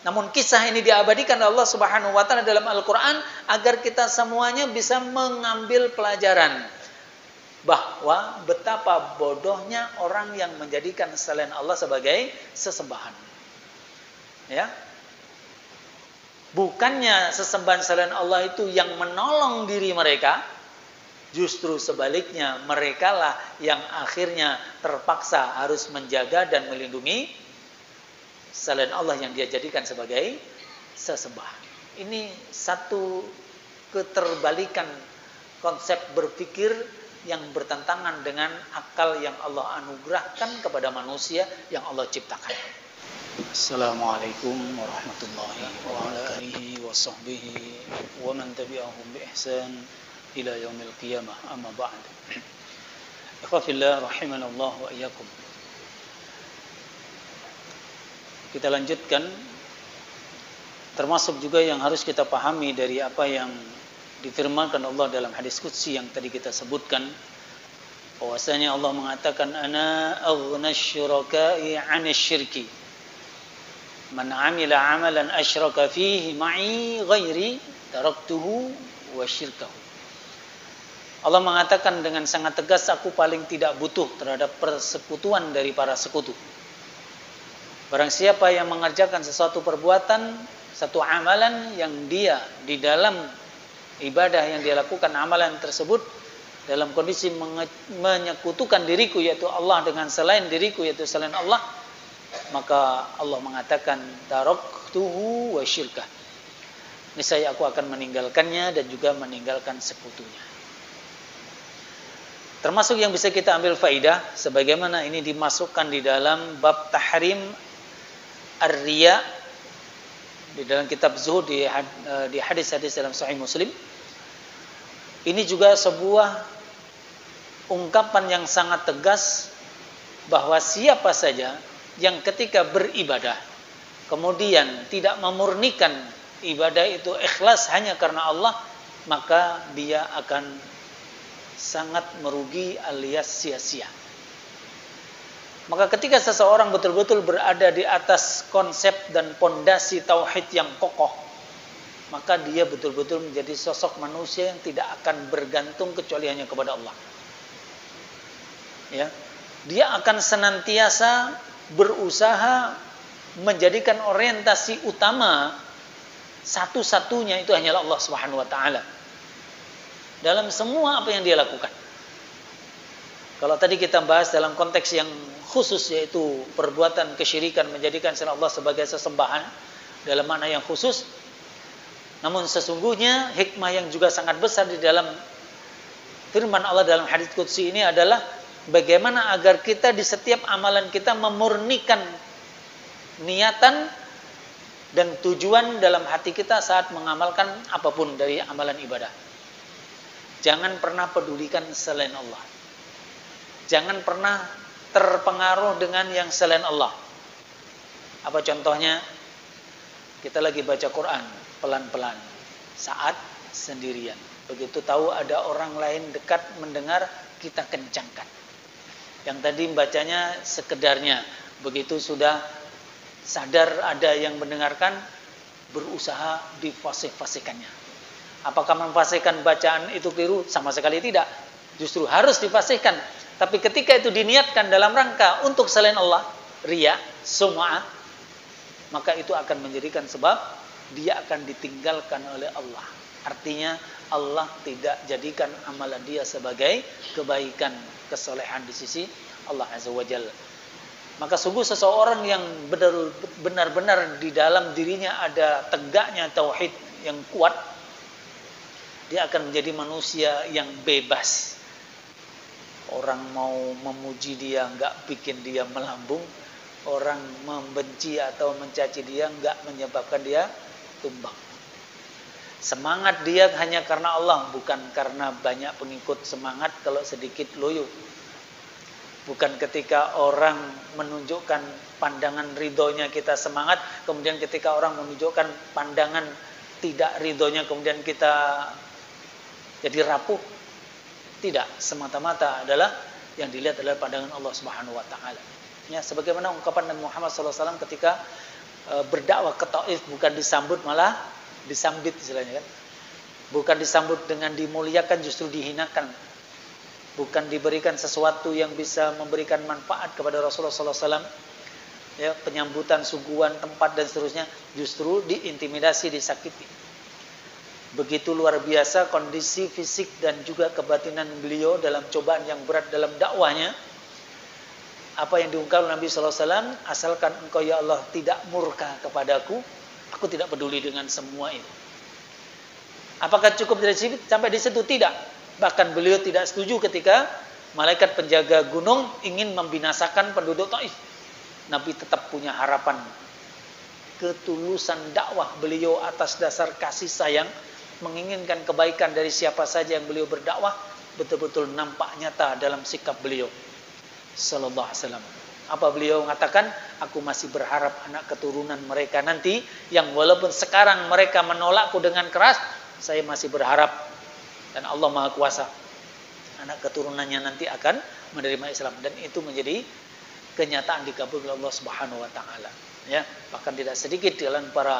Namun kisah ini diabadikan oleh Allah Subhanahu wa taala dalam Al-Qur'an agar kita semuanya bisa mengambil pelajaran bahwa betapa bodohnya orang yang menjadikan selain Allah sebagai sesembahan. Ya. Bukannya sesembahan selain Allah itu yang menolong diri mereka, justru sebaliknya merekalah yang akhirnya terpaksa harus menjaga dan melindungi selain Allah yang dia jadikan sebagai sesembahan. Ini satu keterbalikan konsep berpikir yang bertentangan dengan akal yang Allah anugerahkan kepada manusia yang Allah ciptakan. Assalamualaikum warahmatullahi wabarakatuh wa sahbihi wa man tabi'ahum bi ihsan ila yaumil qiyamah, amma ba'd. Ikhwafillah rahimanallah wa iyyakum. Kita lanjutkan, termasuk juga yang harus kita pahami dari apa yang difirmankan Allah dalam hadis qudsi yang tadi kita sebutkan, bahwasanya Allah mengatakan ana aghnash syuraka'i 'anil syirki man 'amila 'amalan asyraka fihi ma'i ghairi taraktuhu wa syirkahu. Allah mengatakan dengan sangat tegas, aku paling tidak butuh terhadap persekutuan dari para sekutu. Barang siapa yang mengerjakan sesuatu perbuatan, satu amalan yang dia di dalam ibadah yang dia lakukan, amalan tersebut dalam kondisi menyekutukan diriku yaitu Allah dengan selain diriku yaitu selain Allah, maka Allah mengatakan taraktuhu wa syirkah. Niscaya aku akan meninggalkannya dan juga meninggalkan sekutunya. Termasuk yang bisa kita ambil faidah sebagaimana ini dimasukkan di dalam bab tahrim ar-riya di dalam kitab Zuhud di hadis-hadis dalam Sahih Muslim. Ini juga sebuah ungkapan yang sangat tegas bahwa siapa saja yang ketika beribadah kemudian tidak memurnikan ibadah itu ikhlas hanya karena Allah, maka dia akan sangat merugi alias sia-sia. Maka ketika seseorang betul-betul berada di atas konsep dan pondasi tauhid yang kokoh, maka dia betul-betul menjadi sosok manusia yang tidak akan bergantung kecuali hanya kepada Allah. Ya, dia akan senantiasa berusaha menjadikan orientasi utama satu-satunya itu hanyalah Allah Subhanahu wa taala dalam semua apa yang dia lakukan. Kalau tadi kita bahas dalam konteks yang khusus yaitu perbuatan kesyirikan menjadikan selain Allah sebagai sesembahan dalam makna yang khusus, namun sesungguhnya hikmah yang juga sangat besar di dalam firman Allah dalam hadits qudsi ini adalah bagaimana agar kita di setiap amalan kita memurnikan niatan dan tujuan dalam hati kita saat mengamalkan apapun dari amalan ibadah. Jangan pernah pedulikan selain Allah. Jangan pernah terpengaruh dengan yang selain Allah. Apa contohnya? Kita lagi baca Quran pelan-pelan saat sendirian. Begitu tahu ada orang lain dekat mendengar, kita kencangkan. Yang tadi bacanya sekedarnya, begitu sudah sadar ada yang mendengarkan, berusaha difasih-fasihkannya. Apakah memfasihkan bacaan itu keliru? Sama sekali tidak. Justru harus difasihkan. Tapi ketika itu diniatkan dalam rangka untuk selain Allah, riya, sum'ah, maka itu akan menjadikan sebab dia akan ditinggalkan oleh Allah. Artinya Allah tidak jadikan amalan dia sebagai kebaikan, kesolehan di sisi Allah Azza wa Jalla. Maka sungguh seseorang yang benar-benar di dalam dirinya ada tegaknya tauhid yang kuat, dia akan menjadi manusia yang bebas. Orang mau memuji dia enggak bikin dia melambung, orang membenci atau mencaci dia enggak menyebabkan dia tumbang. Semangat dia hanya karena Allah, bukan karena banyak pengikut. Semangat kalau sedikit loyo. Bukan ketika orang menunjukkan pandangan ridhonya kita semangat, kemudian ketika orang menunjukkan pandangan tidak ridhonya kemudian kita jadi rapuh. Tidak, semata-mata adalah yang dilihat adalah pandangan Allah Subhanahu wa taala. Ya, sebagaimana ungkapan Nabi Muhammad SAW ketika berdakwah ke Taif bukan disambut malah disambit istilahnya kan. Bukan disambut dengan dimuliakan, justru dihinakan. Bukan diberikan sesuatu yang bisa memberikan manfaat kepada Rasulullah SAW. Ya, penyambutan, suguhan, tempat dan seterusnya, justru diintimidasi, disakiti. Begitu luar biasa kondisi fisik dan juga kebatinan beliau dalam cobaan yang berat dalam dakwahnya. Apa yang diungkapkan Nabi SAW, asalkan engkau ya Allah tidak murka kepadaku, aku tidak peduli dengan semua itu. Apakah cukup dari situ? Sampai di situ? Tidak. Bahkan beliau tidak setuju ketika malaikat penjaga gunung ingin membinasakan penduduk Taif. Nabi tetap punya harapan. Ketulusan dakwah beliau atas dasar kasih sayang, menginginkan kebaikan dari siapa saja yang beliau berdakwah, betul-betul nampak nyata dalam sikap beliau sallallahu alaihi wasallam. Apa beliau mengatakan, aku masih berharap anak keturunan mereka nanti, yang walaupun sekarang mereka menolakku dengan keras, saya masih berharap, dan Allah Maha Kuasa, anak keturunannya nanti akan menerima Islam, dan itu menjadi kenyataan dikabulkan Allah Subhanahu wa taala. Ya, bahkan tidak sedikit di kalangan para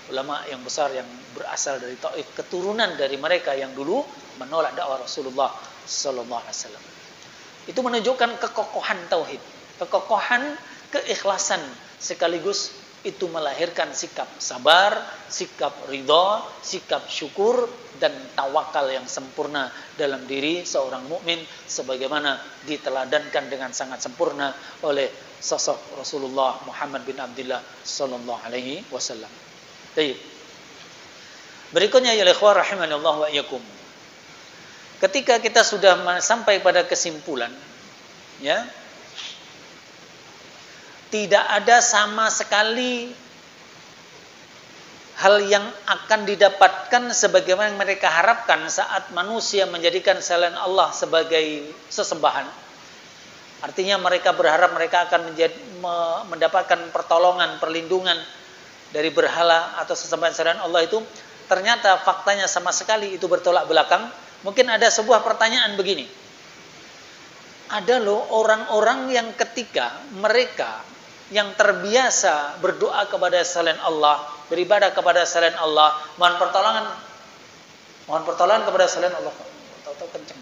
ulama yang besar yang berasal dari Taif, keturunan dari mereka yang dulu menolak dakwah Rasulullah sallallahu alaihi wasallam. Itu menunjukkan kekokohan tauhid, kekokohan keikhlasan, sekaligus itu melahirkan sikap sabar, sikap ridha, sikap syukur dan tawakal yang sempurna dalam diri seorang mukmin, sebagaimana diteladankan dengan sangat sempurna oleh sosok Rasulullah Muhammad bin Abdullah sallallahu alaihi wasallam. Baik. Berikutnya ya ikhwah rahimanallah wa iyyakum. Ketika kita sudah sampai pada kesimpulan, ya, tidak ada sama sekali hal yang akan didapatkan sebagaimana yang mereka harapkan saat manusia menjadikan selain Allah sebagai sesembahan. Artinya mereka berharap mereka akan mendapatkan pertolongan, perlindungan dari berhala atau sesembahan selain Allah itu. Ternyata faktanya sama sekali itu bertolak belakang. Mungkin ada sebuah pertanyaan begini. Ada loh orang-orang yang ketika mereka yang terbiasa berdoa kepada selain Allah, beribadah kepada selain Allah, mohon pertolongan kepada selain Allah. Tahu-tahu kenceng.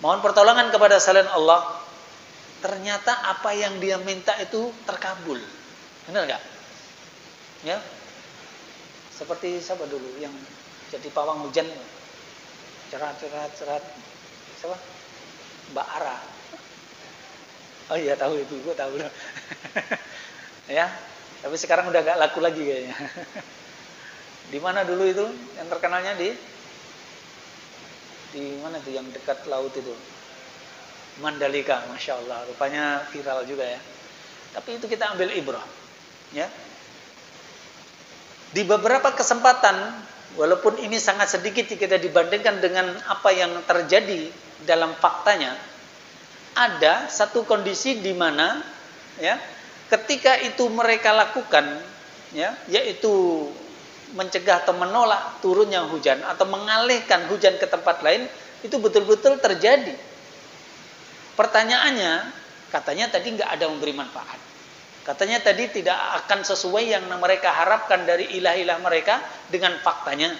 Mohon pertolongan kepada selain Allah. Ternyata apa yang dia minta itu terkabul. Benar enggak? Ya. Seperti siapa dulu yang jadi pawang hujan? Cerat. Siapa? Mbak Ara. Oh iya tahu itu, gue tahu. Ya, tapi sekarang udah gak laku lagi kayaknya. Di mana dulu itu yang terkenalnya di mana tuh yang dekat laut itu? Mandalika, masya Allah. Rupanya viral juga ya. Tapi itu kita ambil ibrah, ya. Di beberapa kesempatan, walaupun ini sangat sedikit jika kita dibandingkan dengan apa yang terjadi dalam faktanya, ada satu kondisi di mana, ya, ketika itu mereka lakukan, ya, yaitu mencegah atau menolak turunnya hujan atau mengalihkan hujan ke tempat lain, itu betul-betul terjadi. Pertanyaannya, katanya tadi nggak ada memberi manfaat. Katanya tadi tidak akan sesuai yang mereka harapkan dari ilah-ilah mereka dengan faktanya.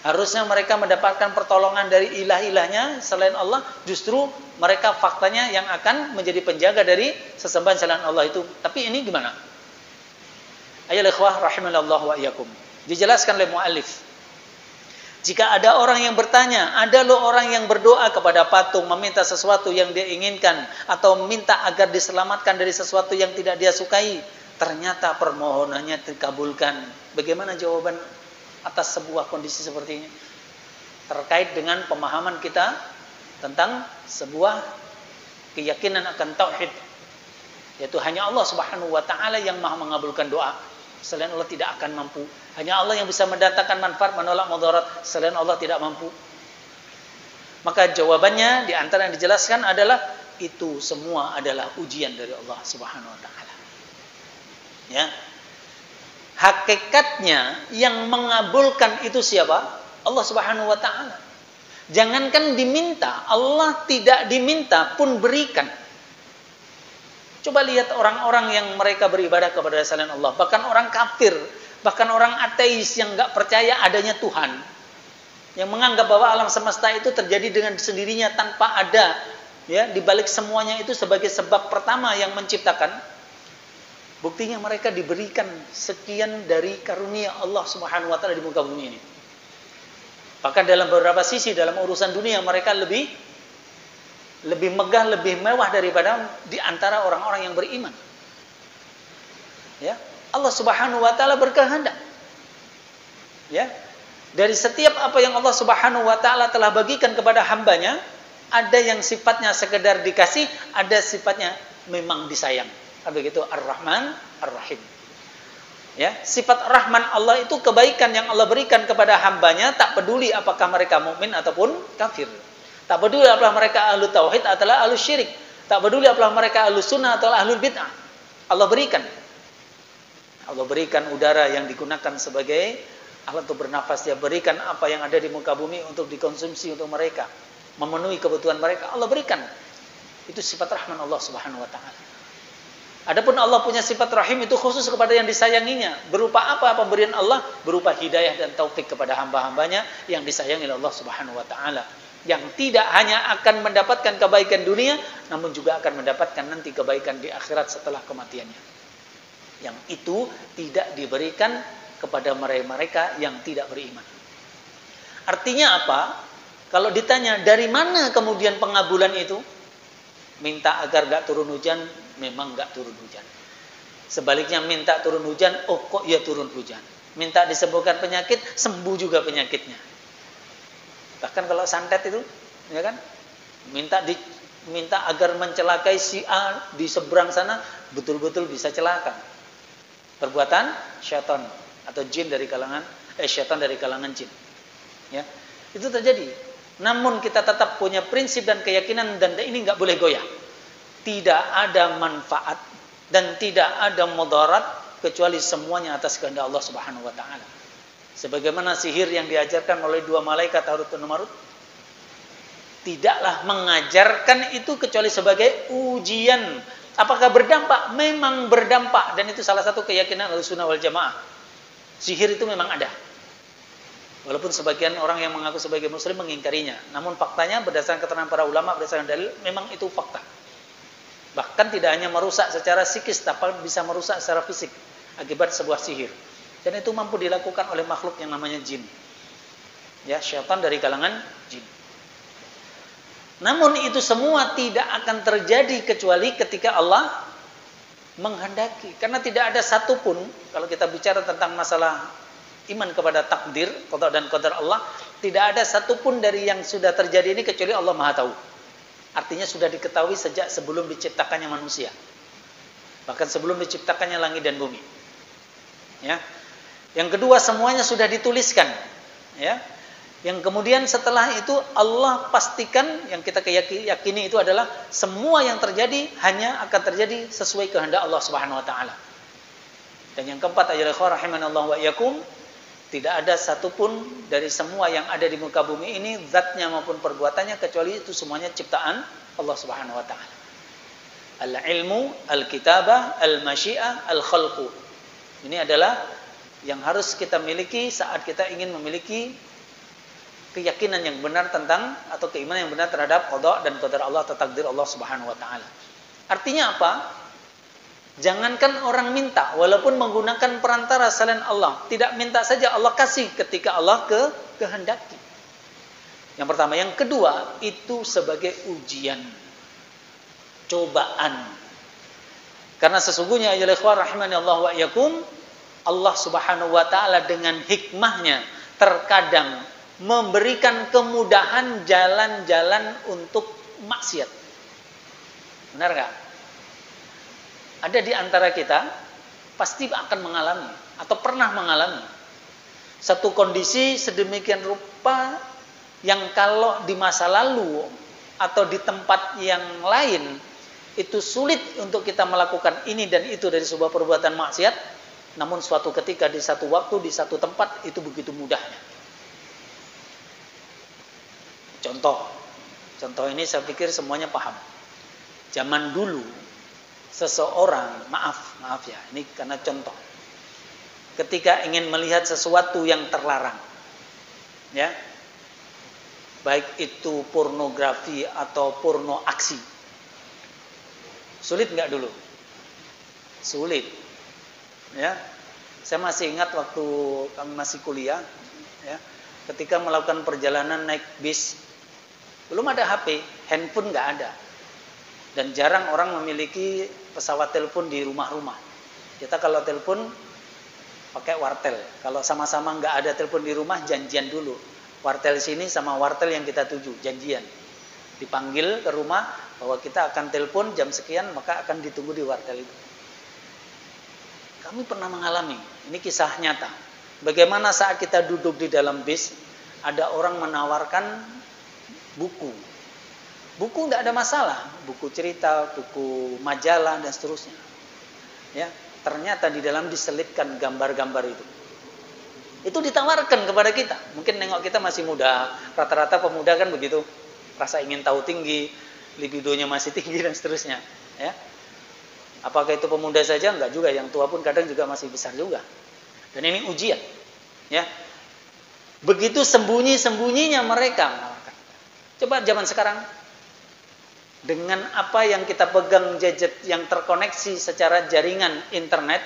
Harusnya mereka mendapatkan pertolongan dari ilah-ilahnya selain Allah, justru mereka faktanya yang akan menjadi penjaga dari sesembahan selain Allah itu. Tapi ini gimana? Ayo ikhwah rahimanallah wa iyyakum. Dijelaskan oleh muallif. Jika ada orang yang bertanya, ada loh orang yang berdoa kepada patung, meminta sesuatu yang dia inginkan, atau minta agar diselamatkan dari sesuatu yang tidak dia sukai, ternyata permohonannya dikabulkan. Bagaimana jawaban atas sebuah kondisi seperti ini? Terkait dengan pemahaman kita tentang sebuah keyakinan akan tauhid, yaitu hanya Allah Subhanahu wa taala yang Maha mengabulkan doa. Selain Allah tidak akan mampu. Hanya Allah yang bisa mendatangkan manfaat, menolak mudarat. Selain Allah tidak mampu. Maka jawabannya di antara yang dijelaskan adalah itu semua adalah ujian dari Allah Subhanahu wa taala. Ya. Hakikatnya yang mengabulkan itu siapa? Allah Subhanahu wa taala. Jangankan diminta, Allah tidak diminta pun berikan. Coba lihat orang-orang yang mereka beribadah kepada selain Allah, bahkan orang kafir, bahkan orang ateis yang nggak percaya adanya Tuhan, yang menganggap bahwa alam semesta itu terjadi dengan sendirinya tanpa ada, ya, di balik semuanya itu sebagai sebab pertama yang menciptakan. Buktinya mereka diberikan sekian dari karunia Allah Subhanahu wa taala di muka bumi ini. Bahkan dalam beberapa sisi dalam urusan dunia mereka lebih megah, lebih mewah daripada di antara orang-orang yang beriman. Ya, Allah Subhanahu wa taala berkehendak. Ya. Dari setiap apa yang Allah Subhanahu wa taala telah bagikan kepada hambanya, ada yang sifatnya sekedar dikasih, ada sifatnya memang disayang. Begitu Ar-Rahman, Ar-Rahim. Ya, sifat Rahman Allah itu kebaikan yang Allah berikan kepada hambanya, tak peduli apakah mereka mukmin ataupun kafir. Tak peduli apakah mereka ahlu tauhid atau ahlu syirik. Tak peduli apakah mereka ahlu sunnah atau ahlu bid'ah. Allah berikan. Allah berikan udara yang digunakan sebagai alat untuk bernafas. Dia berikan apa yang ada di muka bumi untuk dikonsumsi untuk mereka, memenuhi kebutuhan mereka. Allah berikan. Itu sifat Rahman Allah Subhanahu wa taala. Adapun Allah punya sifat Rahim itu khusus kepada yang disayanginya. Berupa apa pemberian Allah? Berupa hidayah dan taufik kepada hamba-hambanya yang disayangi oleh Allah Subhanahu wa taala. Yang tidak hanya akan mendapatkan kebaikan dunia, namun juga akan mendapatkan nanti kebaikan di akhirat setelah kematiannya. Yang itu tidak diberikan kepada mereka yang tidak beriman. Artinya apa? Kalau ditanya dari mana kemudian pengabulan itu? Minta agar gak turun hujan, memang gak turun hujan. Sebaliknya minta turun hujan, oh kok ya turun hujan. Minta disembuhkan penyakit, sembuh juga penyakitnya. Bahkan kalau santet itu, ya kan, minta agar mencelakai si A di seberang sana, betul-betul bisa celaka. Perbuatan syaitan atau jin dari kalangan syaitan dari kalangan jin. Ya, itu terjadi. Namun kita tetap punya prinsip dan keyakinan dan ini nggak boleh goyah. Tidak ada manfaat dan tidak ada mudarat kecuali semuanya atas kehendak Allah Subhanahu wa taala. Sebagaimana sihir yang diajarkan oleh dua malaikat Harut dan Marut, tidaklah mengajarkan itu kecuali sebagai ujian. Apakah berdampak? Memang berdampak, dan itu salah satu keyakinan Ahlussunnah wal Jamaah. Sihir itu memang ada. Walaupun sebagian orang yang mengaku sebagai muslim mengingkarinya, namun faktanya berdasarkan keterangan para ulama, berdasarkan dalil, memang itu fakta. Bahkan tidak hanya merusak secara psikis, tapi bisa merusak secara fisik akibat sebuah sihir. Dan itu mampu dilakukan oleh makhluk yang namanya jin. Ya, syaitan dari kalangan jin. Namun itu semua tidak akan terjadi kecuali ketika Allah menghendaki. Karena tidak ada satupun, kalau kita bicara tentang masalah iman kepada takdir, qada dan qadar Allah, tidak ada satupun dari yang sudah terjadi ini kecuali Allah Maha tahu. Artinya sudah diketahui sejak sebelum diciptakannya manusia. Bahkan sebelum diciptakannya langit dan bumi. Ya. Yang kedua, semuanya sudah dituliskan. Ya. Yang kemudian setelah itu Allah pastikan, yang kita yakini itu adalah semua yang terjadi hanya akan terjadi sesuai kehendak Allah Subhanahu wa taala. Dan yang keempat, ayyuhal ikhwah rahimanallahu wa iyyakum, tidak ada satupun dari semua yang ada di muka bumi ini, zatnya maupun perbuatannya, kecuali itu semuanya ciptaan Allah Subhanahu wa taala. Al-ilmu, al-kitabah, al-masyiah, al-khalqu. Ini adalah yang harus kita miliki saat kita ingin memiliki keyakinan yang benar tentang, atau keimanan yang benar terhadap qada dan qadar Allah atau takdir Allah Subhanahu wa taala. Artinya apa? Jangankan orang minta, walaupun menggunakan perantara selain Allah, tidak minta saja Allah kasih ketika Allah kehendaki. Yang pertama, yang kedua itu sebagai ujian, cobaan. Karena sesungguhnya ya ikhwan rahimani Allah wa iyyakum, Allah Subhanahu wa taala dengan hikmahnya terkadang memberikan kemudahan jalan-jalan untuk maksiat. Benar enggak? Ada di antara kita pasti akan mengalami atau pernah mengalami satu kondisi sedemikian rupa yang kalau di masa lalu atau di tempat yang lain itu sulit untuk kita melakukan ini dan itu dari sebuah perbuatan maksiat, namun suatu ketika di satu waktu, di satu tempat itu begitu mudahnya. Contoh ini saya pikir semuanya paham. Zaman dulu seseorang, maaf ya, ini karena contoh. Ketika ingin melihat sesuatu yang terlarang, ya, baik itu pornografi atau porno aksi, sulit nggak dulu? Sulit, ya. Saya masih ingat waktu kami masih kuliah, ya, ketika melakukan perjalanan naik bis, belum ada HP, handphone nggak ada, dan jarang orang memiliki pesawat telepon di rumah-rumah. Kita kalau telepon pakai wartel. Kalau sama-sama nggak ada telepon di rumah, janjian dulu. Wartel sini sama wartel yang kita tuju, janjian. Dipanggil ke rumah bahwa kita akan telepon jam sekian, maka akan ditunggu di wartel itu. Kami pernah mengalami, ini kisah nyata. Bagaimana saat kita duduk di dalam bis, ada orang menawarkan buku. Buku tidak ada masalah, buku cerita, buku majalah dan seterusnya. Ya, ternyata di dalam diselipkan gambar-gambar itu. Itu ditawarkan kepada kita. Mungkin nengok kita masih muda, rata-rata pemuda kan begitu, rasa ingin tahu tinggi, libidonya masih tinggi dan seterusnya. Ya, apakah itu pemuda saja? Enggak juga, yang tua pun kadang juga masih besar juga. Dan ini ujian. Ya, begitu sembunyi-sembunyinya mereka menawarkan. Coba zaman sekarang, dengan apa yang kita pegang gadget yang terkoneksi secara jaringan internet,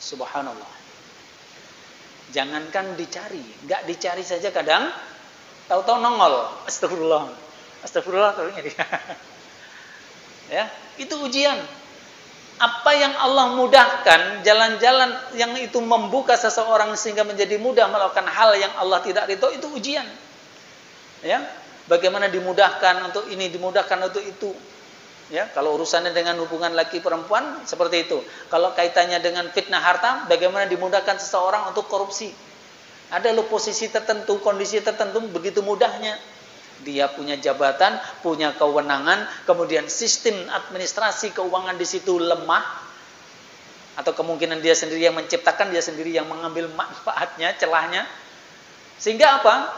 subhanallah. Jangankan dicari, nggak dicari saja kadang tahu-tahu nongol. Astagfirullah. Astagfirullah ya, itu ujian. Apa yang Allah mudahkan, jalan-jalan yang itu membuka seseorang sehingga menjadi mudah melakukan hal yang Allah tidak ridho, itu ujian. Ya, bagaimana dimudahkan untuk ini, dimudahkan untuk itu. Ya, kalau urusannya dengan hubungan laki perempuan seperti itu. Kalau kaitannya dengan fitnah harta, bagaimana dimudahkan seseorang untuk korupsi. Ada loh posisi tertentu, kondisi tertentu begitu mudahnya. Dia punya jabatan, punya kewenangan, kemudian sistem administrasi keuangan di situ lemah, atau kemungkinan dia sendiri yang menciptakan, dia sendiri yang mengambil manfaatnya, celahnya. Sehingga apa?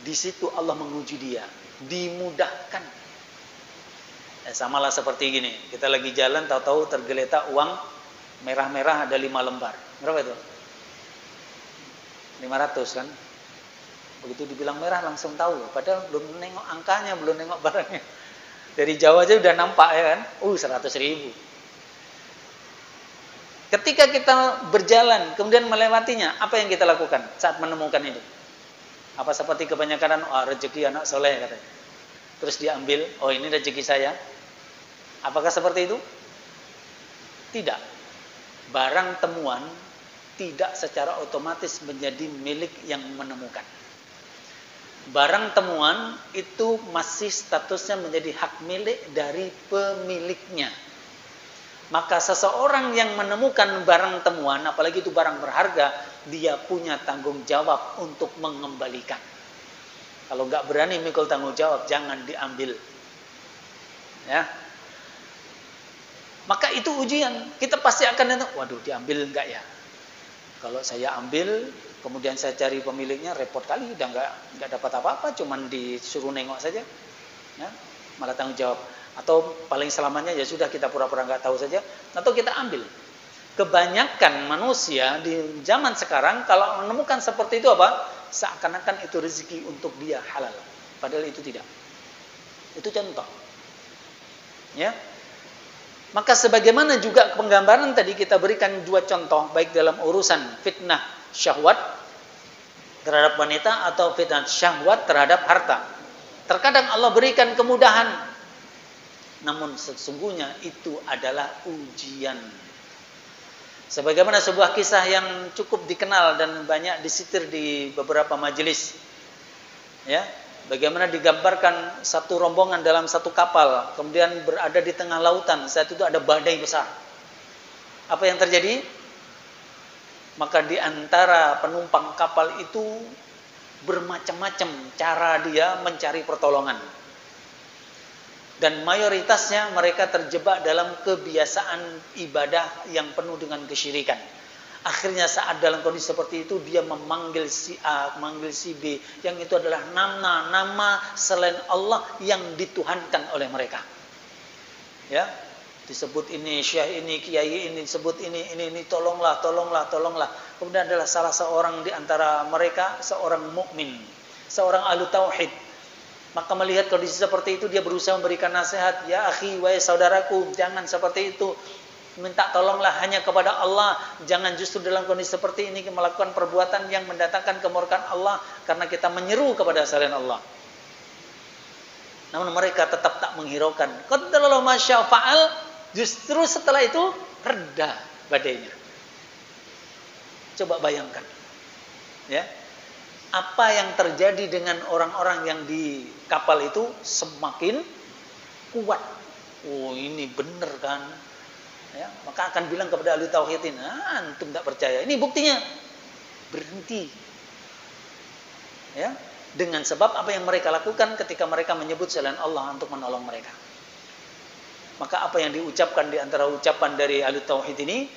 Di situ Allah menguji dia, dimudahkan. Samalah seperti gini, kita lagi jalan, tahu-tahu tergeletak uang merah-merah ada 5 lembar. Berapa itu? 500 kan? Begitu dibilang merah langsung tahu, padahal belum nengok angkanya, belum nengok barangnya. Dari jauh aja udah nampak ya kan? 100.000. Ketika kita berjalan, kemudian melewatinya, apa yang kita lakukan saat menemukan itu? Apa seperti kebanyakan rezeki anak soleh katanya. Terus diambil, ini rezeki saya. Apakah seperti itu? Tidak. Barang temuan tidak secara otomatis menjadi milik yang menemukan. Barang temuan itu masih statusnya menjadi hak milik dari pemiliknya. Maka seseorang yang menemukan barang temuan, apalagi itu barang berharga, dia punya tanggung jawab untuk mengembalikan. Kalau nggak berani mikul tanggung jawab, jangan diambil. Ya. Maka itu ujian. Kita pasti akan waduh, diambil enggak ya? Kalau saya ambil, kemudian saya cari pemiliknya, repot kali, udah enggak dapat apa-apa, cuman disuruh nengok saja. Ya, malah tanggung jawab. Atau paling selamanya ya sudah, kita pura-pura enggak tahu saja, atau kita ambil. Kebanyakan manusia di zaman sekarang kalau menemukan seperti itu apa? Seakan-akan itu rezeki untuk dia halal. Padahal itu tidak. Itu contoh. Ya. Maka sebagaimana juga penggambaran tadi kita berikan 2 contoh, baik dalam urusan fitnah syahwat terhadap wanita atau fitnah syahwat terhadap harta. Terkadang Allah berikan kemudahan, namun sesungguhnya itu adalah ujian. Sebagaimana sebuah kisah yang cukup dikenal dan banyak disitir di beberapa majelis. Ya, bagaimana digambarkan satu rombongan dalam satu kapal, kemudian berada di tengah lautan. Saat itu ada badai besar. Apa yang terjadi? Maka di antara penumpang kapal itu bermacam-macam cara dia mencari pertolongan. Dan mayoritasnya mereka terjebak dalam kebiasaan ibadah yang penuh dengan kesyirikan. Akhirnya saat dalam kondisi seperti itu, dia memanggil si A, memanggil si B, yang itu adalah nama-nama selain Allah yang dituhankan oleh mereka. Ya, Disebut ini syekh, ini kiai, ini disebut ini tolonglah. Kemudian adalah salah seorang di antara mereka seorang mukmin, seorang ahlu tauhid. Maka melihat kondisi seperti itu dia berusaha memberikan nasihat, ya akhi, wahai saudaraku, jangan seperti itu. Minta tolonglah hanya kepada Allah. Jangan justru dalam kondisi seperti ini melakukan perbuatan yang mendatangkan kemurkaan Allah karena kita menyeru kepada selain Allah. Namun mereka tetap tak menghiraukan. Qadarallahu ma syaa fa'al. Justru setelah itu reda badainya. Coba bayangkan, ya, apa yang terjadi dengan orang-orang yang di kapal itu semakin kuat. Oh, ini benar kan? Ya, maka akan bilang kepada ahli tauhid ini, antum tak percaya. Ini buktinya. Berhenti. Ya, dengan sebab apa yang mereka lakukan ketika mereka menyebut selain Allah untuk menolong mereka. Maka apa yang diucapkan di antara ucapan dari ahli tauhid ini,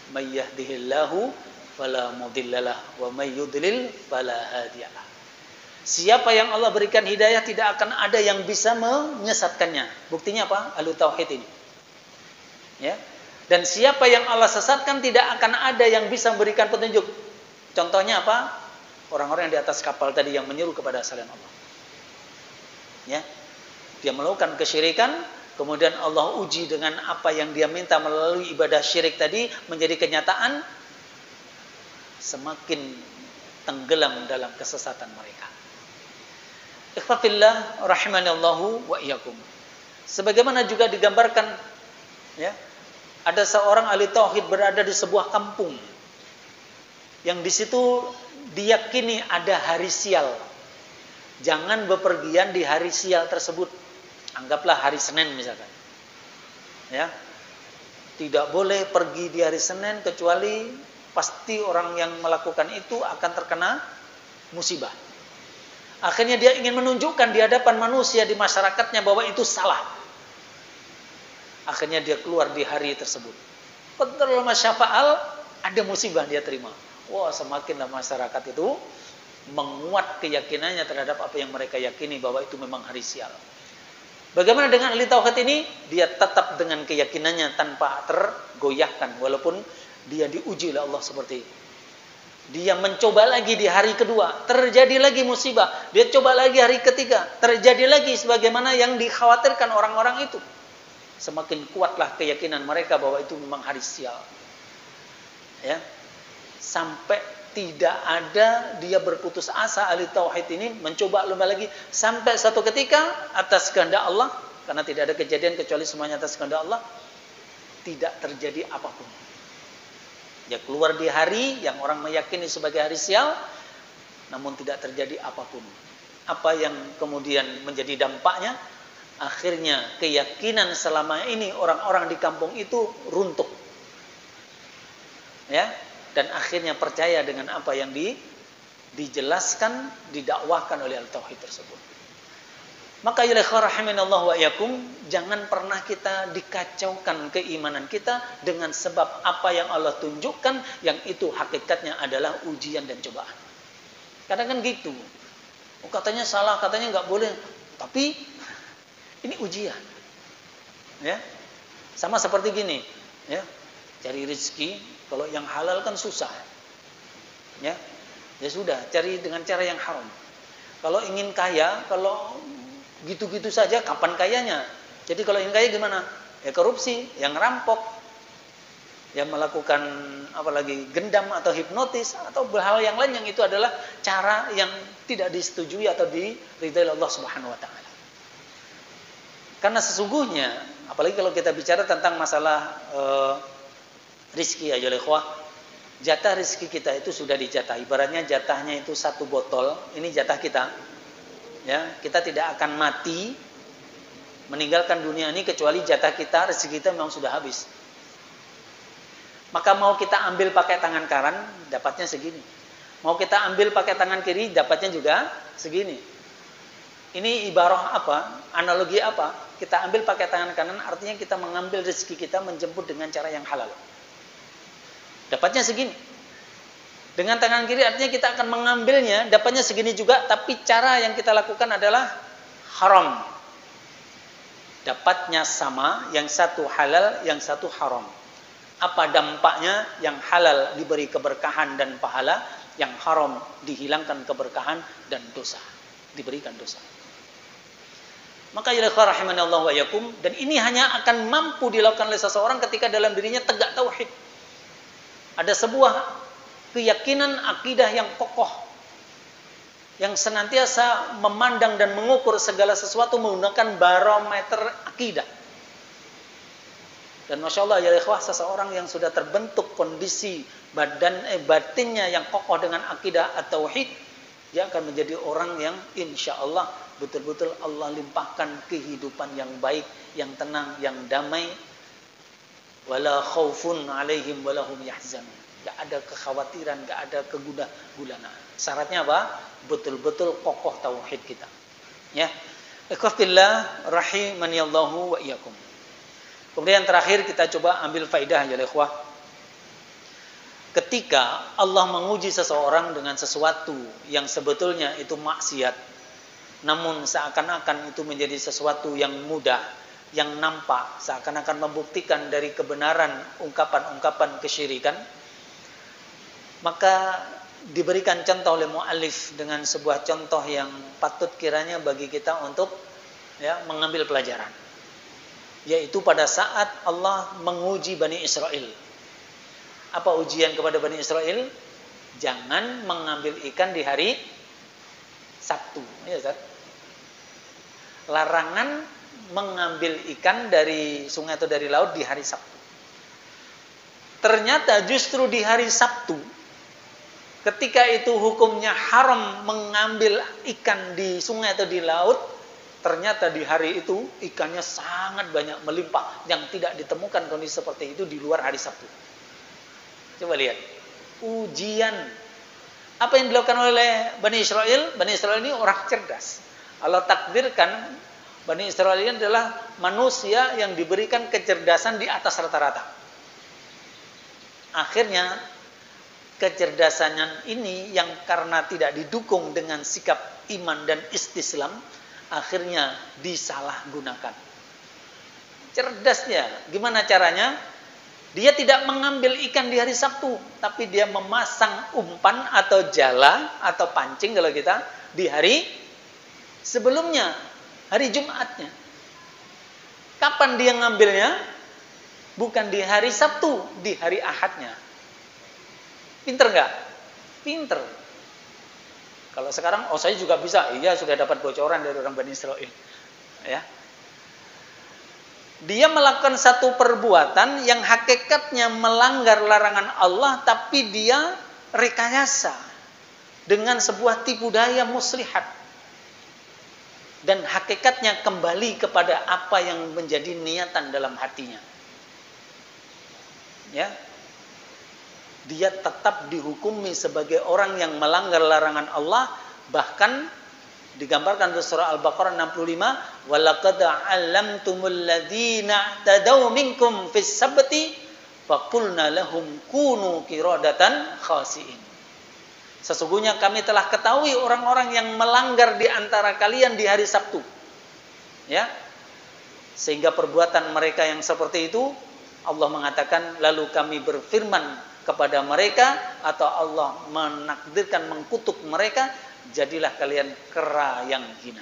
may yahdihillahu fala mudhillalah wa may yudlil fala hadiyalah. Siapa yang Allah berikan hidayah tidak akan ada yang bisa menyesatkannya. Buktinya apa? Ahli tauhid ini. Ya. Dan siapa yang Allah sesatkan tidak akan ada yang bisa memberikan petunjuk. Contohnya apa? Orang-orang yang di atas kapal tadi yang menyeru kepada selain Allah. Ya. Dia melakukan kesyirikan. Kemudian Allah uji dengan apa yang dia minta melalui ibadah syirik tadi menjadi kenyataan, semakin tenggelam dalam kesesatan mereka. Ikhwatillah rahimanallahu wa iyyakum. Sebagaimana juga digambarkan, ya, ada seorang ahli tauhid berada di sebuah kampung yang di situ diyakini ada hari sial. Jangan bepergian di hari sial tersebut. Anggaplah hari Senin misalkan. Ya. Tidak boleh pergi di hari Senin kecuali pasti orang yang melakukan itu akan terkena musibah. Akhirnya dia ingin menunjukkan di hadapan manusia di masyarakatnya bahwa itu salah. Akhirnya dia keluar di hari tersebut. Qadarallahu ma syaa fa'al, ada musibah dia terima. Wah, semakinlah masyarakat itu menguat keyakinannya terhadap apa yang mereka yakini bahwa itu memang hari sial. Bagaimana dengan ahli tauhid ini? Dia tetap dengan keyakinannya tanpa tergoyahkan walaupun dia diuji oleh Allah seperti itu. Dia mencoba lagi di hari kedua, terjadi lagi musibah. Dia coba lagi hari ketiga, terjadi lagi sebagaimana yang dikhawatirkan orang-orang itu. Semakin kuatlah keyakinan mereka bahwa itu memang hari sial. Ya. Sampai tidak ada dia berputus asa ahli tauhid ini mencoba lagi sampai satu ketika atas kehendak Allah, karena tidak ada kejadian kecuali semuanya atas kehendak Allah, tidak terjadi apapun. Dia keluar di hari yang orang meyakini sebagai hari sial, namun tidak terjadi apapun. Apa yang kemudian menjadi dampaknya? Akhirnya keyakinan selama ini orang-orang di kampung itu runtuh. Ya. Dan akhirnya percaya dengan apa yang dijelaskan, didakwahkan oleh al-tauhid tersebut. Maka ya rahimanallahu wa iyyakum, jangan pernah kita dikacaukan keimanan kita dengan sebab apa yang Allah tunjukkan, yang itu hakikatnya adalah ujian dan cobaan. Kadang kan gitu. Katanya salah, katanya nggak boleh, tapi ini ujian. Ya. Sama seperti gini, ya. Cari rezeki, kalau yang halal kan susah. Ya. Ya sudah, cari dengan cara yang haram. Kalau ingin kaya, kalau gitu-gitu saja kapan kayanya? Jadi kalau ingin kaya gimana? Ya korupsi, yang rampok, yang melakukan apalagi gendam atau hipnotis atau hal yang lain yang itu adalah cara yang tidak disetujui atau diridhai Allah Subhanahu wa taala. Karena sesungguhnya apalagi kalau kita bicara tentang masalah rizki, ayolah ikhwah, jatah rizki kita itu sudah dijatah. Ibaratnya jatahnya itu satu botol, ini jatah kita. Ya, kita tidak akan mati meninggalkan dunia ini kecuali jatah kita, rezeki kita memang sudah habis. Maka mau kita ambil pakai tangan kanan, dapatnya segini. Mau kita ambil pakai tangan kiri, dapatnya juga segini. Ini ibarah apa? Analogi apa? Kita ambil pakai tangan kanan, artinya kita mengambil rezeki kita, menjemput dengan cara yang halal. Dapatnya segini. Dengan tangan kiri artinya kita akan mengambilnya, dapatnya segini juga, tapi cara yang kita lakukan adalah haram. dapatnya sama, yang satu halal, yang satu haram. Apa dampaknya? Yang halal diberi keberkahan dan pahala, yang haram dihilangkan keberkahan dan dosa, diberikan dosa. Maka ya rahimanallahu wa yakum, dan ini hanya akan mampu dilakukan oleh seseorang ketika dalam dirinya tegak tauhid. Ada sebuah keyakinan akidah yang kokoh, yang senantiasa memandang dan mengukur segala sesuatu menggunakan barometer akidah. Dan Masya Allah ya ikhwah, seseorang yang sudah terbentuk kondisi batinnya yang kokoh dengan akidah at-tauhid, dia akan menjadi orang yang insya Allah betul-betul Allah limpahkan kehidupan yang baik, yang tenang, yang damai. Wala khaufun alaihim wala hum yahzanun. Gak ada kekhawatiran, gak ada kegundahan. Syaratnya apa? Betul-betul kokoh tauhid kita. Ya. Ikhwafillah rahimanillahu wa iyyakum. Kemudian terakhir kita coba ambil faidah ya ikhwah. Ketika Allah menguji seseorang dengan sesuatu yang sebetulnya itu maksiat, namun seakan-akan itu menjadi sesuatu yang mudah, yang nampak, seakan-akan membuktikan dari kebenaran ungkapan-ungkapan kesyirikan, maka diberikan contoh oleh mu'allif dengan sebuah contoh yang patut kiranya bagi kita untuk mengambil pelajaran. Yaitu pada saat Allah menguji Bani Israel. Apa ujian kepada Bani Israel? Jangan mengambil ikan di hari Sabtu. Ya, Ustaz? Larangan mengambil ikan dari sungai atau dari laut di hari Sabtu. Ternyata justru di hari Sabtu, ketika itu hukumnya haram mengambil ikan di sungai atau di laut, ternyata di hari itu ikannya sangat banyak melimpah, yang tidak ditemukan kondisi seperti itu di luar hari Sabtu. Coba lihat, ujian. Apa yang dilakukan oleh Bani Israel? Bani Israel ini orang cerdas. Allah takdirkan Bani Israel ini adalah manusia yang diberikan kecerdasan di atas rata-rata. Akhirnya kecerdasannya ini yang karena tidak didukung dengan sikap iman dan istislam, akhirnya disalahgunakan. Cerdasnya, gimana caranya? Dia tidak mengambil ikan di hari Sabtu, tapi dia memasang umpan atau jala atau pancing kalau kita di hari sebelumnya, hari Jumatnya. Kapan dia ngambilnya? Bukan di hari Sabtu, di hari Ahadnya. Pinter nggak? Pinter. Kalau sekarang, saya juga bisa. Iya, sudah dapat bocoran dari orang Bani Israel. Ya. Dia melakukan satu perbuatan yang hakikatnya melanggar larangan Allah, tapi dia rekayasa dengan sebuah tipu daya muslihat. Dan hakikatnya kembali kepada apa yang menjadi niatan dalam hatinya. Ya. Dia tetap dihukumi sebagai orang yang melanggar larangan Allah, bahkan digambarkan di surah Al-Baqarah 65, walaqad 'allamtumul ladzina tadaw minkum fis sabti faqulna lahum kunu qiradatan khasiin. Sesungguhnya kami telah ketahui orang-orang yang melanggar di antara kalian di hari Sabtu. Ya. Sehingga perbuatan mereka yang seperti itu, Allah mengatakan, lalu kami berfirman kepada mereka, atau Allah menakdirkan mengkutuk mereka, jadilah kalian kera yang hina.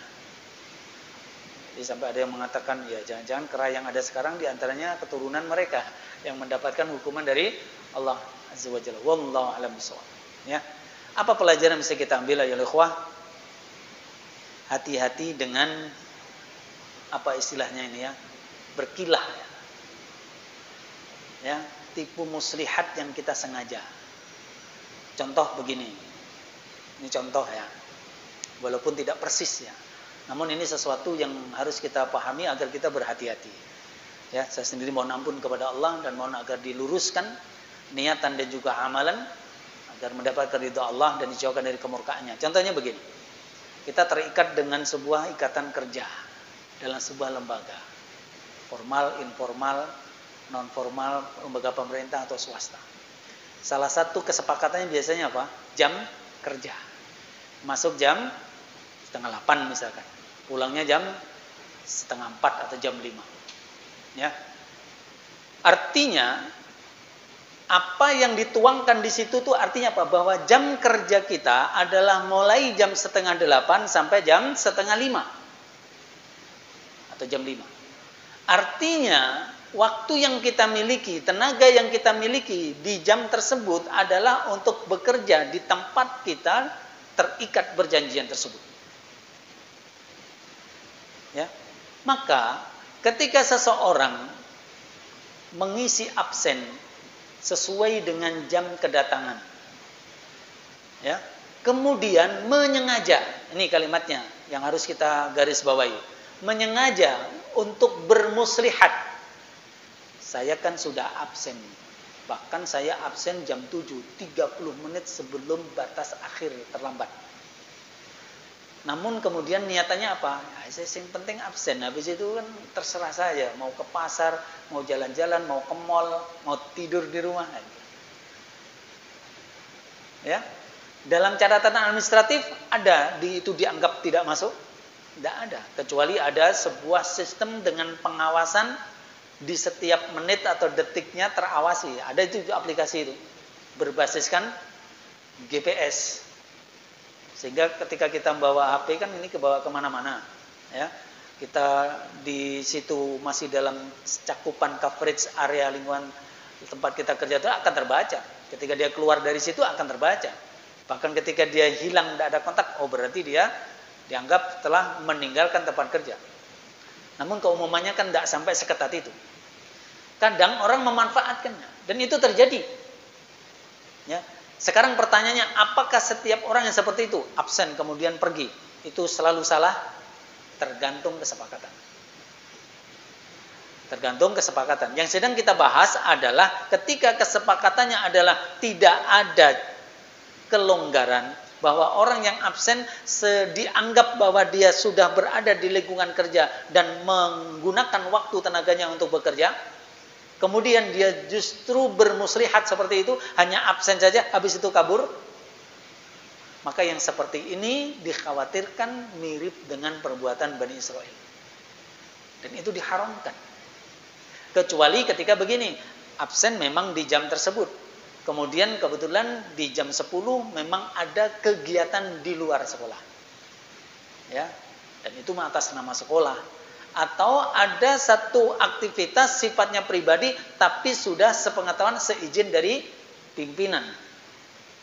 Jadi sampai ada yang mengatakan, ya jangan-jangan kera yang ada sekarang diantaranya keturunan mereka yang mendapatkan hukuman dari Allah Azza wa Jalla. Wallahu a'lam bishawab. Ya. Apa pelajaran bisa kita ambil ya ikhwah? Hati-hati dengan apa istilahnya ini ya? Berkilah ya. Ya, tipu muslihat yang kita sengaja. Contoh begini. Ini contoh ya. Walaupun tidak persis ya. Namun ini sesuatu yang harus kita pahami agar kita berhati-hati. Ya, saya sendiri mohon ampun kepada Allah dan mohon agar diluruskan niatan dan juga amalan agar mendapatkan ridha Allah dan dijauhkan dari kemurkaannya. Contohnya begini. Kita terikat dengan sebuah ikatan kerja dalam sebuah lembaga. Formal, informal, non formal, lembaga pemerintah atau swasta. Salah satu kesepakatannya biasanya apa? Jam kerja. Masuk jam 7:30 misalkan. Pulangnya jam 3:30 atau jam 5. Ya. Artinya apa yang dituangkan di situ tuh artinya apa? Bahwa jam kerja kita adalah mulai jam 7:30 sampai jam 4:30 atau jam 5. Artinya waktu yang kita miliki, tenaga yang kita miliki di jam tersebut adalah untuk bekerja di tempat kita terikat perjanjian tersebut. Ya. Maka ketika seseorang mengisi absen sesuai dengan jam kedatangan, ya, kemudian menyengaja, ini kalimatnya yang harus kita garis bawahi, menyengaja untuk bermuslihat. Saya kan sudah absen, bahkan saya absen jam 7, 30 menit sebelum batas akhir terlambat. Namun kemudian niatannya apa? Ya, yang penting absen. Habis itu kan terserah saya. Mau ke pasar, mau jalan-jalan, mau ke mall, mau tidur di rumah. Ya, dalam catatan administratif ada itu dianggap tidak masuk? Tidak ada. Kecuali ada sebuah sistem dengan pengawasan di setiap menit atau detiknya terawasi. Ada itu aplikasi itu berbasiskan GPS. Sehingga ketika kita membawa HP kan ini kebawa kemana-mana, ya. Kita di situ masih dalam cakupan coverage area lingkungan tempat kita kerja itu akan terbaca. Ketika dia keluar dari situ akan terbaca. Bahkan ketika dia hilang, tidak ada kontak, oh berarti dia dianggap telah meninggalkan tempat kerja. Namun keumumannya kan tidak sampai seketat itu. Kadang orang memanfaatkannya dan itu terjadi. Ya. Sekarang pertanyaannya, apakah setiap orang yang seperti itu absen kemudian pergi itu selalu salah? Tergantung kesepakatan. Tergantung kesepakatan. Yang sedang kita bahas adalah ketika kesepakatannya adalah tidak ada kelonggaran, bahwa orang yang absen dianggap bahwa dia sudah berada di lingkungan kerja dan menggunakan waktu tenaganya untuk bekerja. Kemudian dia justru bermuslihat seperti itu, hanya absen saja, habis itu kabur. Maka yang seperti ini dikhawatirkan mirip dengan perbuatan Bani Israel. Dan itu diharamkan. Kecuali ketika begini, absen memang di jam tersebut. Kemudian kebetulan di jam 10 memang ada kegiatan di luar sekolah. Ya, dan itu atas nama sekolah. Atau ada satu aktivitas sifatnya pribadi tapi sudah sepengetahuan seizin dari pimpinan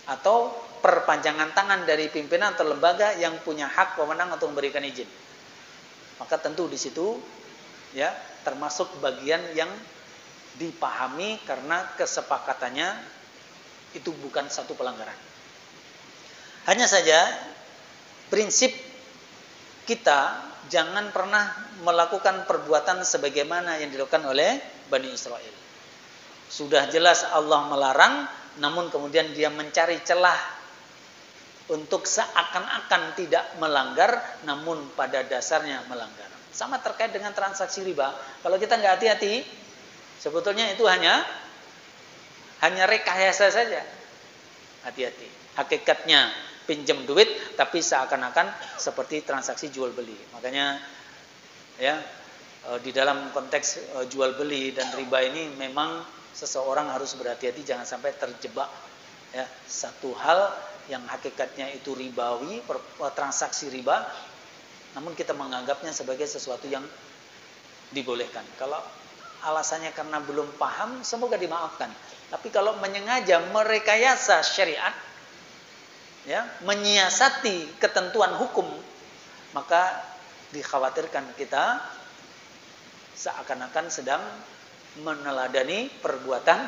atau perpanjangan tangan dari pimpinan atau lembaga yang punya hak wewenang untuk memberikan izin. Maka tentu di situ ya termasuk bagian yang dipahami karena kesepakatannya itu bukan satu pelanggaran. Hanya saja prinsip kita jangan pernah melakukan perbuatan sebagaimana yang dilakukan oleh Bani Israel. Sudah jelas Allah melarang, namun kemudian dia mencari celah untuk seakan-akan tidak melanggar, namun pada dasarnya melanggar. Sama terkait dengan transaksi riba. Kalau kita nggak hati-hati, sebetulnya itu hanya rekayasa saja. Hati-hati. Hakikatnya pinjam duit tapi seakan-akan seperti transaksi jual beli. Makanya ya di dalam konteks jual beli dan riba ini memang seseorang harus berhati-hati jangan sampai terjebak ya satu hal yang hakikatnya itu ribawi, transaksi riba, namun kita menganggapnya sebagai sesuatu yang dibolehkan. Kalau alasannya karena belum paham, semoga dimaafkan. Tapi kalau menyengaja merekayasa syariat, ya, menyiasati ketentuan hukum, maka dikhawatirkan kita seakan-akan sedang meneladani perbuatan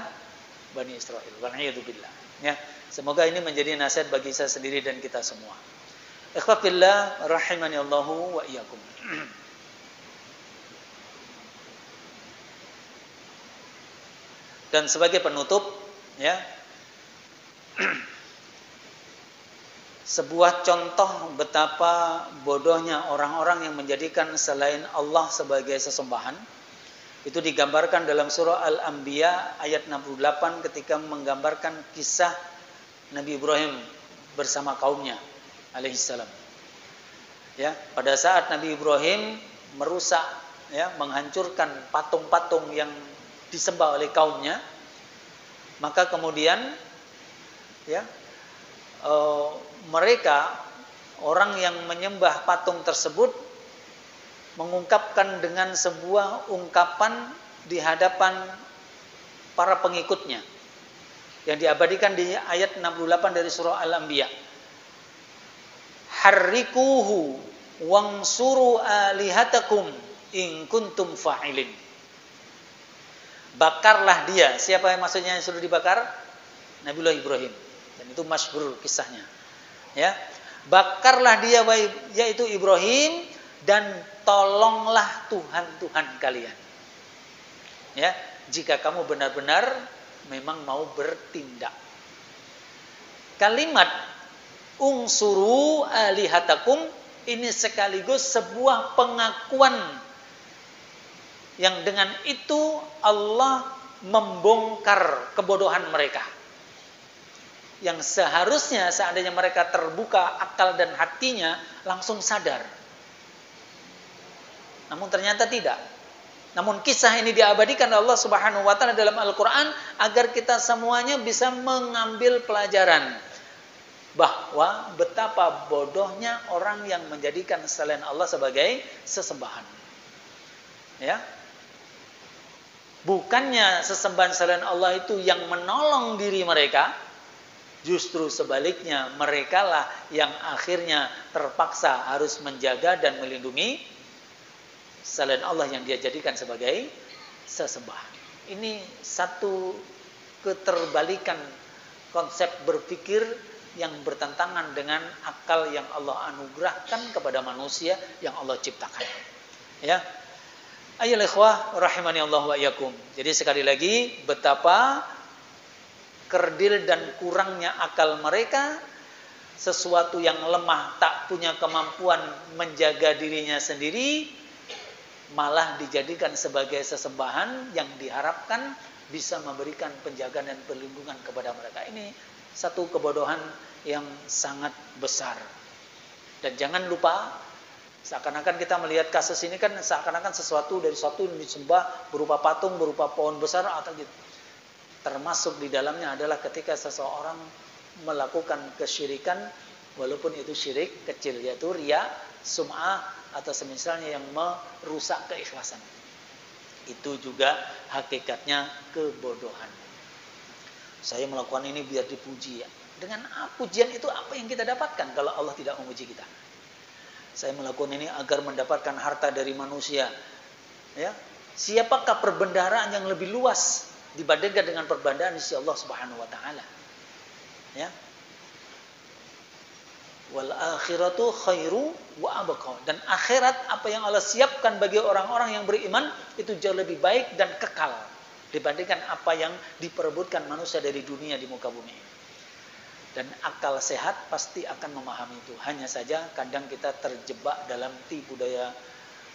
Bani Israel. Wal'iyadzubillah. Ya, semoga ini menjadi nasihat bagi saya sendiri dan kita semua. Ikhwafillah rahimani Allahu wa iyyakum. Dan sebagai penutup, ya, sebuah contoh betapa bodohnya orang-orang yang menjadikan selain Allah sebagai sesembahan itu digambarkan dalam surah Al-Anbiya ayat 68 ketika menggambarkan kisah Nabi Ibrahim bersama kaumnya alaihissalam. Ya, pada saat Nabi Ibrahim merusak, ya, menghancurkan patung-patung yang disembah oleh kaumnya, maka kemudian, ya, mereka orang yang menyembah patung tersebut mengungkapkan dengan sebuah ungkapan di hadapan para pengikutnya yang diabadikan di ayat 68 dari surah Al-Anbiya. Harrikuhu wangsuru alihatakum in kuntum fa'ilin. Bakarlah dia. Siapa yang maksudnya yang sudah dibakar? Nabiullah Ibrahim. Dan itu masyhur kisahnya. Ya. Bakarlah dia, yaitu Ibrahim, dan tolonglah Tuhan kalian. Ya, jika kamu benar-benar memang mau bertindak. Kalimat unsuru alihatakum ini sekaligus sebuah pengakuan yang dengan itu Allah membongkar kebodohan mereka. Yang seharusnya seandainya mereka terbuka akal dan hatinya langsung sadar. Namun ternyata tidak. Namun kisah ini diabadikan Allah Subhanahu wa taala dalam Al-Qur'an agar kita semuanya bisa mengambil pelajaran bahwa betapa bodohnya orang yang menjadikan selain Allah sebagai sesembahan. Ya. Bukannya sesembahan selain Allah itu yang menolong diri mereka, justru sebaliknya merekalah yang akhirnya terpaksa harus menjaga dan melindungi selain Allah yang dia jadikan sebagai sesembahan. Ini satu keterbalikan konsep berpikir yang bertentangan dengan akal yang Allah anugerahkan kepada manusia yang Allah ciptakan. Ya. Ayolah ikhwah rahimani Allah wa iyyakum. Jadi sekali lagi betapa kerdil dan kurangnya akal mereka, sesuatu yang lemah tak punya kemampuan menjaga dirinya sendiri malah dijadikan sebagai sesembahan yang diharapkan bisa memberikan penjagaan dan perlindungan kepada mereka. Ini satu kebodohan yang sangat besar. Dan jangan lupa, seakan-akan kita melihat kasus ini kan seakan-akan sesuatu dari sesuatu yang disembah berupa patung, berupa pohon besar atau gitu. Termasuk di dalamnya adalah ketika seseorang melakukan kesyirikan, walaupun itu syirik kecil, yaitu riya, sum'ah, atau semisalnya yang merusak keikhlasan. Itu juga hakikatnya kebodohan. Saya melakukan ini biar dipuji, ya. Dengan pujian itu apa yang kita dapatkan kalau Allah tidak memuji kita? Saya melakukan ini agar mendapatkan harta dari manusia. Ya, siapakah perbendaharaan yang lebih luas dibandingkan dengan perbendaharaan di sisi Allah Subhanahu wa taala? Ya. Wal akhiratu khairu wa abqa. Dan akhirat, apa yang Allah siapkan bagi orang-orang yang beriman itu jauh lebih baik dan kekal dibandingkan apa yang diperebutkan manusia dari dunia di muka bumi. Dan akal sehat pasti akan memahami itu. Hanya saja kadang kita terjebak dalam tipu daya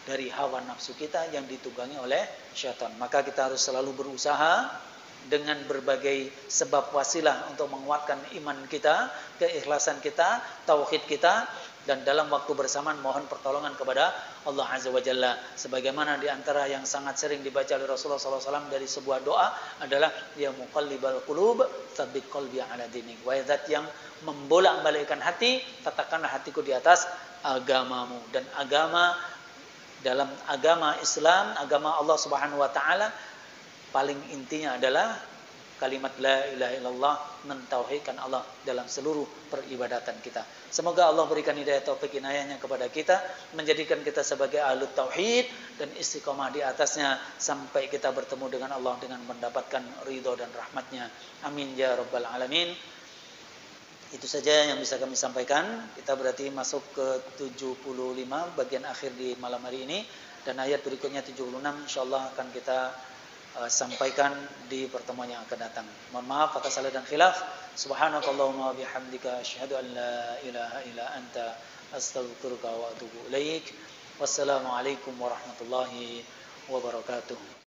dari hawa nafsu kita yang ditunggangi oleh syaitan. Maka kita harus selalu berusaha dengan berbagai sebab wasilah untuk menguatkan iman kita, keikhlasan kita, tauhid kita, dan dalam waktu bersamaan mohon pertolongan kepada Allah Azza wa Jalla. Sebagaimana di antara yang sangat sering dibaca oleh Rasulullah SAW dari sebuah doa adalah ya muqallibal qulub tsabbit qalbi ala dinik. Wahai zat yang membolak-balikkan hati, tetapkanlah hatiku di atas agamamu. Dan agama, dalam agama Islam, agama Allah Subhanahu wa taala, paling intinya adalah kalimat la ilaha illallah, mentauhidkan Allah dalam seluruh peribadatan kita. Semoga Allah berikan hidayah taufik inayahnya kepada kita, menjadikan kita sebagai ahlu tauhid dan istiqomah di atasnya sampai kita bertemu dengan Allah dengan mendapatkan ridho dan rahmatnya. Amin ya rabbal alamin. Itu saja yang bisa kami sampaikan. Kita berarti masuk ke 75 bagian akhir di malam hari ini, dan ayat berikutnya 76 insyaallah akan kita sampaikan di pertemuan yang akan datang. Mohon maaf atas salah dan khilaf. Subhanakallahumma wa bihamdika asyhadu an la ilaha illa anta astaghfiruka wa atubu ilaik. Wassalamualaikum warahmatullahi wabarakatuh.